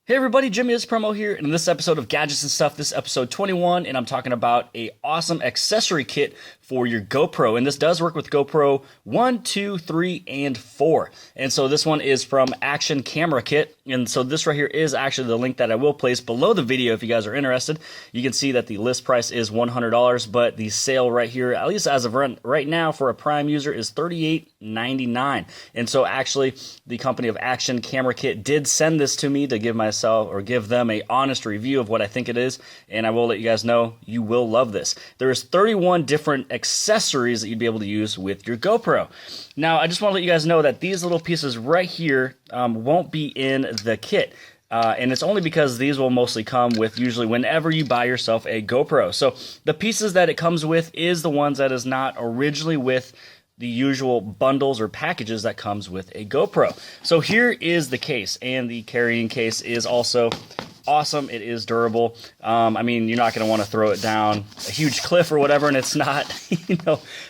Hey everybody, jimmyispromo here, and in this episode of Gadgets and Stuff, this is episode 21, and I'm talking about a awesome accessory kit for your GoPro, and this does work with GoPro 1, 2, 3, and 4. And so this one is from Action Camera Kit, and so this right here is actually the link that I will place below the video if you guys are interested. You can see that the list price is $100, but the sale right here, at least as of right now for a Prime user, is $38.99. And so actually, the company of Action Camera Kit did send this to me to give them a honest review of what I think it is, and I will let you guys know you will love this. There's 31 different accessories that you'd be able to use with your GoPro. Now, I just want to let you guys know that these little pieces right here won't be in the kit. And it's only because these will mostly come with usually whenever you buy yourself a GoPro. So the pieces that it comes with is the ones that is not originally with the usual bundles or packages that comes with a GoPro. So here is the case, and the carrying case is also awesome. It is durable. I mean, you're not going to want to throw it down a huge cliff or whatever, and it's not,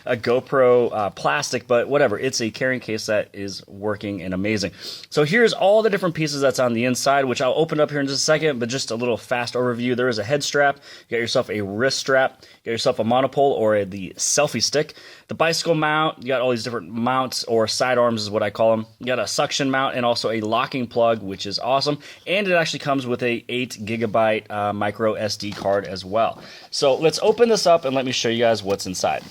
a GoPro plastic, but whatever. It's a carrying case that is working and amazing. So here's all the different pieces that's on the inside, which I'll open up here in just a second, but just a little fast overview. There is a head strap. You got yourself a wrist strap. You got yourself a monopole or the selfie stick. The bicycle mount. You got all these different mounts, or sidearms is what I call them. You got a suction mount and also a locking plug, which is awesome. And it actually comes with a 8 gigabyte micro SD card as well. So let's open this up and let me show you guys what's inside.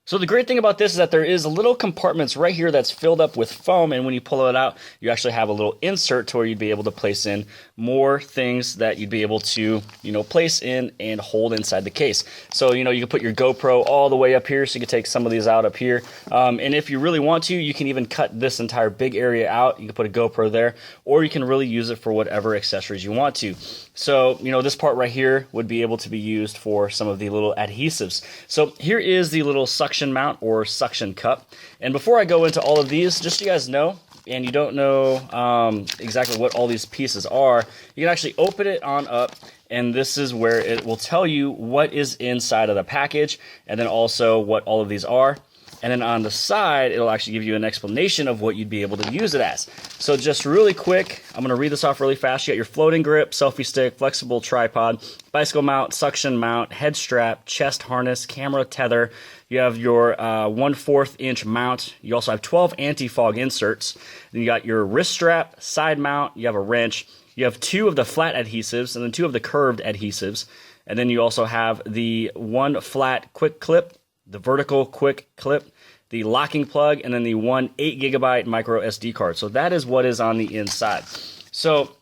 So the great thing about this is that there is little compartments right here that's filled up with foam, and when you pull it out, you actually have a little insert to where you'd be able to place in more things that you'd be able to, place in and hold inside the case. So, you can put your GoPro all the way up here, so you can take some of these out up here. And if you really want to, you can even cut this entire big area out. You can put a GoPro there, or you can really use it for whatever accessories you want to. So, this part right here would be able to be used for some of the little adhesives. So here is the little suction mount or suction cup. And before I go into all of these, just so you guys know, and you don't know exactly what all these pieces are, you can actually open it on up, and this is where it will tell you what is inside of the package, and then also what all of these are. And then on the side, it'll actually give you an explanation of what you'd be able to use it as. So just really quick, I'm going to read this off really fast. You got your floating grip, selfie stick, flexible tripod, bicycle mount, suction mount, head strap, chest harness, camera tether. You have your 1/4 inch mount. You also have 12 anti-fog inserts. Then you got your wrist strap, side mount. You have a wrench. You have 2 of the flat adhesives and then 2 of the curved adhesives. And then you also have the 1 flat quick clip, the vertical quick clip, the locking plug, and then the 1 8 gigabyte micro SD card. So that is what is on the inside. So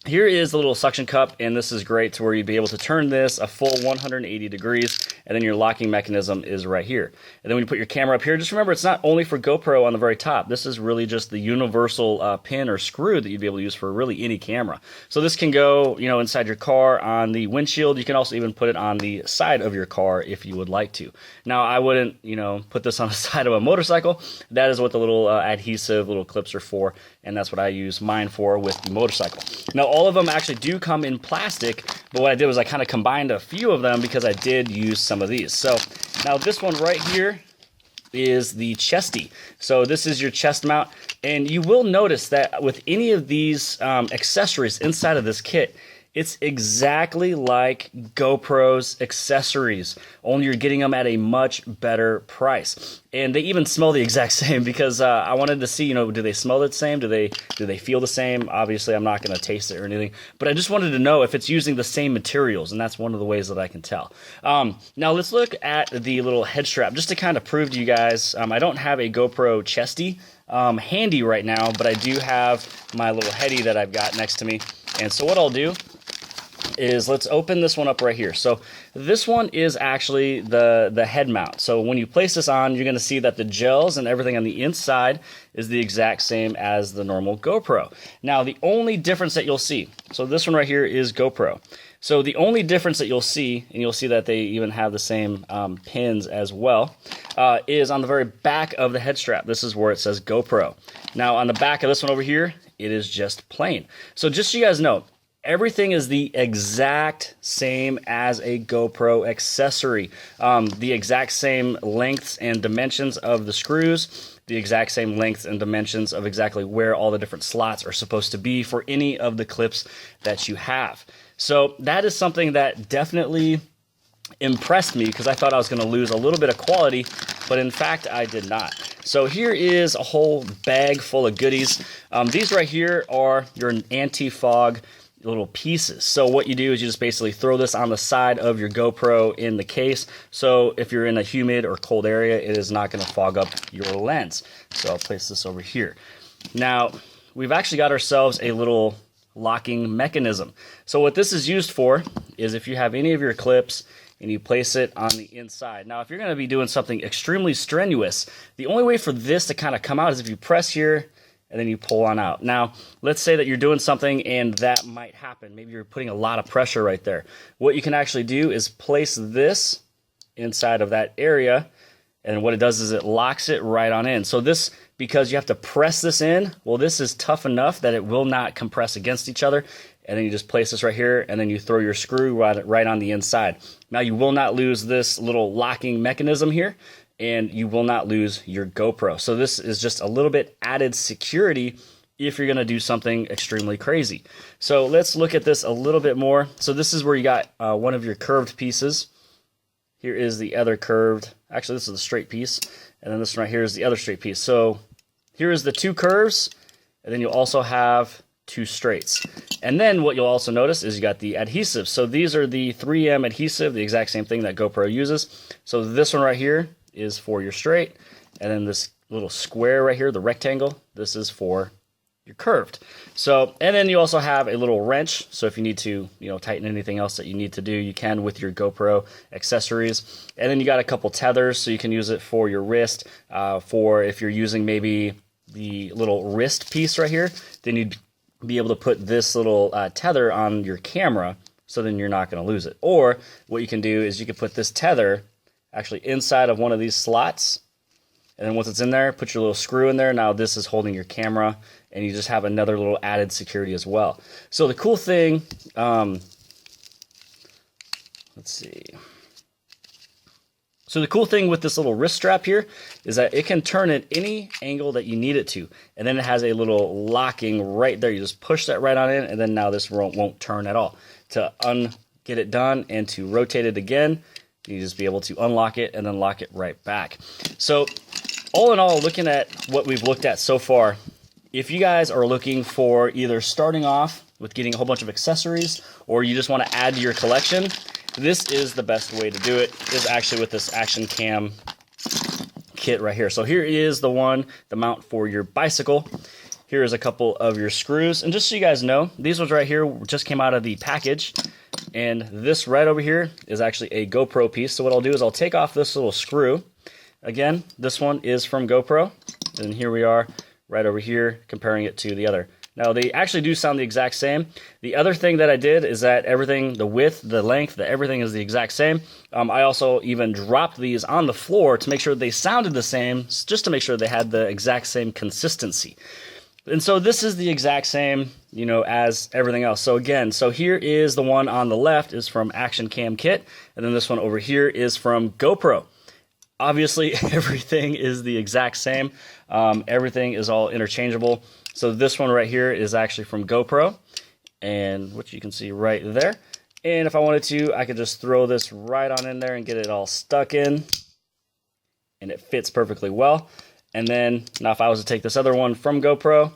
here is the little suction cup, and this is great to where you'd be able to turn this a full 180 degrees, and then your locking mechanism is right here. And then when you put your camera up here, just remember it's not only for GoPro on the very top. This is really just the universal pin or screw that you'd be able to use for really any camera. So this can go, inside your car on the windshield. You can also even put it on the side of your car if you would like to. Now, I wouldn't, put this on the side of a motorcycle. That is what the little adhesive little clips are for, and that's what I use mine for with the motorcycle. Now, all of them actually do come in plastic, but what I did was I kind of combined a few of them because I did use some of these. So now this one right here is the chesty. So this is your chest mount, and you will notice that with any of these accessories inside of this kit, it's exactly like GoPro's accessories, only you're getting them at a much better price. And they even smell the exact same because I wanted to see, do they smell the same? Do they feel the same? Obviously, I'm not going to taste it or anything, but I just wanted to know if it's using the same materials, and that's one of the ways that I can tell. Now, let's look at the little head strap, just to kind of prove to you guys, I don't have a GoPro chesty handy right now, but I do have my little heady that I've got next to me. And so what I'll do is let's open this one up right here. So this one is actually the head mount. So when you place this on, you're going to see that the gels and everything on the inside is the exact same as the normal GoPro. Now, the only difference that you'll see, so this one right here is GoPro. So the only difference that you'll see, and you'll see that they even have the same pins as well, is on the very back of the head strap. This is where it says GoPro. Now, on the back of this one over here, it is just plain. So just so you guys know, Everything is the exact same as a GoPro accessory. The exact same lengths and dimensions of the screws, the exact same lengths and dimensions of exactly where all the different slots are supposed to be for any of the clips that you have. So that is something that definitely impressed me, because I thought I was going to lose a little bit of quality, but in fact I did not. So here is a whole bag full of goodies. These right here are your anti-fog little pieces. So what you do is you just basically throw this on the side of your GoPro in the case. So if you're in a humid or cold area, it is not going to fog up your lens. So I'll place this over here. Now, we've actually got ourselves a little locking mechanism. So what this is used for is if you have any of your clips and you place it on the inside. Now, if you're going to be doing something extremely strenuous, the only way for this to kind of come out is if you press here and then you pull on out. Now, let's say that you're doing something and that might happen. Maybe you're putting a lot of pressure right there. What you can actually do is place this inside of that area, and what it does is it locks it right on in. So this, because you have to press this in, well, this is tough enough that it will not compress against each other. And then you just place this right here, and then you throw your screw right on the inside. Now, you will not lose this little locking mechanism here, and you will not lose your GoPro. So this is just a little bit added security if you're going to do something extremely crazy. So let's look at this a little bit more. So this is where you got one of your curved pieces. Here is the other curved. Actually, this is the straight piece, and then this one right here is the other straight piece. So here is the two curves, and then you'll also have two straights. And then what you'll also notice is you got the adhesive. So these are the 3M adhesive, the exact same thing that GoPro uses. So this one right here is for your straight, and then this little square right here, the rectangle, this is for your curved. So, and then you also have a little wrench, so if you need to, tighten anything else that you need to do, you can with your GoPro accessories. And then you got a couple tethers, so you can use it for your wrist, for if you're using maybe the little wrist piece right here, then you'd be able to put this little tether on your camera, so then you're not going to lose it. Or what you can do is you can put this tether actually inside of one of these slots, and then once it's in there, put your little screw in there. Now this is holding your camera, and you just have another little added security as well. So the cool thing, let's see. So the cool thing with this little wrist strap here is that it can turn at any angle that you need it to. And then it has a little locking right there. You just push that right on in, and then now this won't turn at all. To get it done and to rotate it again, you just be able to unlock it and then lock it right back. So all in all, looking at what we've looked at so far, if you guys are looking for either starting off with getting a whole bunch of accessories, or you just want to add to your collection, this is the best way to do it, is actually with this action cam kit right here. So here is the mount for your bicycle. Here is a couple of your screws. And just so you guys know, these ones right here just came out of the package. And this right over here is actually a GoPro piece. So what I'll do is I'll take off this little screw. Again, this one is from GoPro. And here we are right over here comparing it to the other. Now, they actually do sound the exact same. The other thing that I did is that everything, the width, the length, everything is the exact same. I also even dropped these on the floor to make sure they sounded the same, just to make sure they had the exact same consistency. And so this is the exact same, as everything else. So again, here is the one on the left is from Action Cam Kit, and then this one over here is from GoPro. Obviously, everything is the exact same. Everything is all interchangeable. So this one right here is actually from GoPro, and which you can see right there. And if I wanted to, I could just throw this right on in there and get it all stuck in, and it fits perfectly well. And then, now if I was to take this other one from GoPro,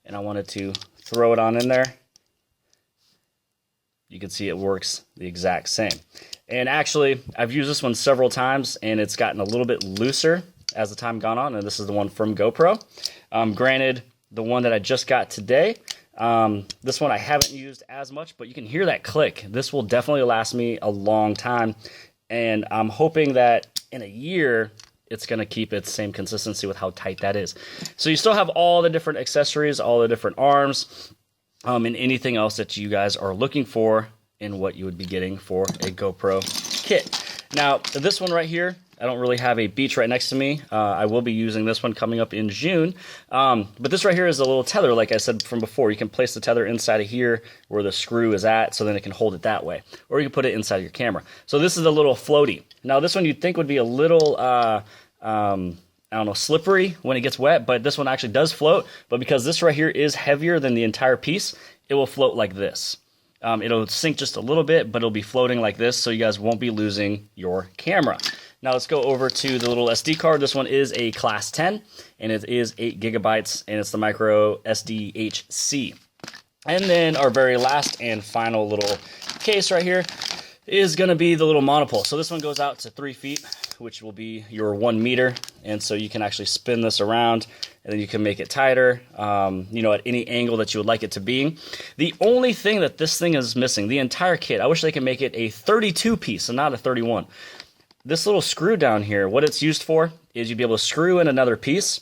and I wanted to throw it on in there, you can see it works the exact same. And actually, I've used this one several times, and it's gotten a little bit looser as the time gone on, and this is the one from GoPro. Granted, the one that I just got today, this one I haven't used as much, but you can hear that click. This will definitely last me a long time, and I'm hoping that in a year, it's going to keep its same consistency with how tight that is. So you still have all the different accessories, all the different arms, and anything else that you guys are looking for in what you would be getting for a GoPro kit. Now, this one right here I don't really have a beach right next to me. I will be using this one coming up in June. But this right here is a little tether, like I said from before. You can place the tether inside of here where the screw is at, so then it can hold it that way. Or you can put it inside of your camera. So this is a little floaty. Now this one you'd think would be a little, I don't know, slippery when it gets wet, but this one actually does float. But because this right here is heavier than the entire piece, it will float like this. It'll sink just a little bit, but it'll be floating like this, so you guys won't be losing your camera. Now let's go over to the little SD card. This one is a class 10, and it is 8 gigabytes, and it's the micro SDHC. And then our very last and final little case right here is going to be the little monopole. So this one goes out to 3 feet, which will be your 1 meter, and so you can actually spin this around, and then you can make it tighter, you know, at any angle that you would like it to be. The only thing that this thing is missing, the entire kit, I wish they could make it a 32 piece and not a 31. This little screw down here, what it's used for is you'd be able to screw in another piece,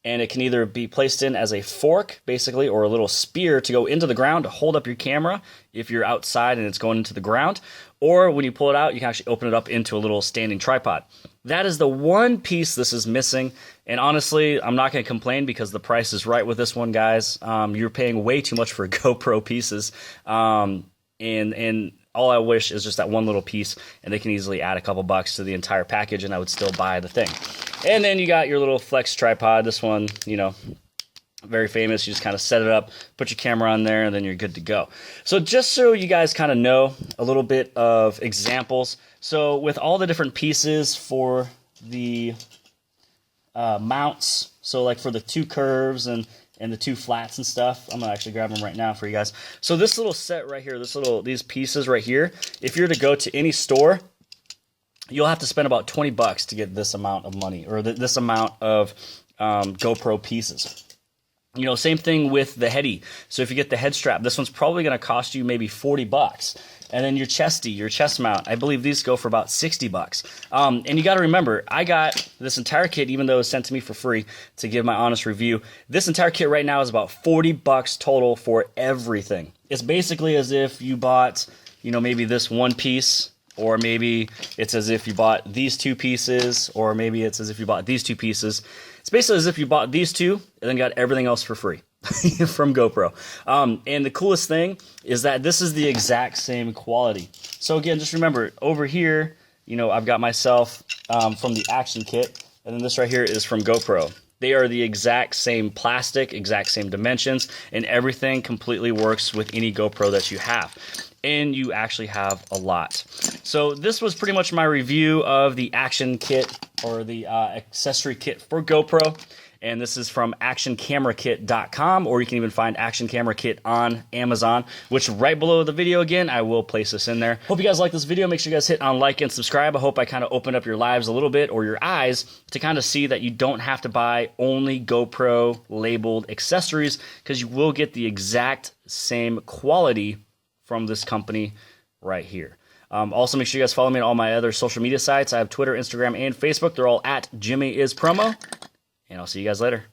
and it can either be placed in as a fork, basically, or a little spear to go into the ground to hold up your camera if you're outside and it's going into the ground. Or when you pull it out, you can actually open it up into a little standing tripod. That is the one piece this is missing. And honestly, I'm not going to complain because the price is right with this one, guys. You're paying way too much for GoPro pieces. And all I wish is just that one little piece, and they can easily add a couple bucks to the entire package, and I would still buy the thing. And then you got your little flex tripod. This one, you know, very famous. You just kind of set it up, put your camera on there, and then you're good to go. So just so you guys kind of know a little bit of examples. So with all the different pieces for the mounts, so like for the 2 curves and the 2 flats and stuff, I'm gonna actually grab them right now for you guys. So this little set right here, these pieces right here, if you're to go to any store, you'll have to spend about 20 bucks to get this amount of money, or this amount of GoPro pieces. You know, same thing with the heady. So if you get the head strap, this one's probably going to cost you maybe 40 bucks. And then your chest mount, I believe these go for about 60 bucks. And you got to remember, I got this entire kit, even though it was sent to me for free, to give my honest review. This entire kit right now is about 40 bucks total for everything. It's basically as if you bought, you know, maybe this one piece, or maybe it's as if you bought these 2 pieces, or maybe it's as if you bought these 2 pieces. It's basically as if you bought these 2 and then got everything else for free from GoPro. And the coolest thing is that this is the exact same quality. So again, just remember, over here, you know, I've got myself from the Action kit, and then this right here is from GoPro. They are the exact same plastic, exact same dimensions, and everything completely works with any GoPro that you have. And you actually have a lot. So this was pretty much my review of the Action kit, or the accessory kit for GoPro. And this is from actioncamerakit.com, or you can even find Action Camera Kit on Amazon, which right below the video again, I will place this in there. Hope you guys like this video. Make sure you guys hit on like and subscribe. I hope I kind of opened up your lives a little bit, or your eyes, to kind of see that you don't have to buy only GoPro labeled accessories, because you will get the exact same quality from this company right here. Also, make sure you guys follow me on all my other social media sites. I have Twitter, Instagram, and Facebook. They're all at jimmyispromo. And I'll see you guys later.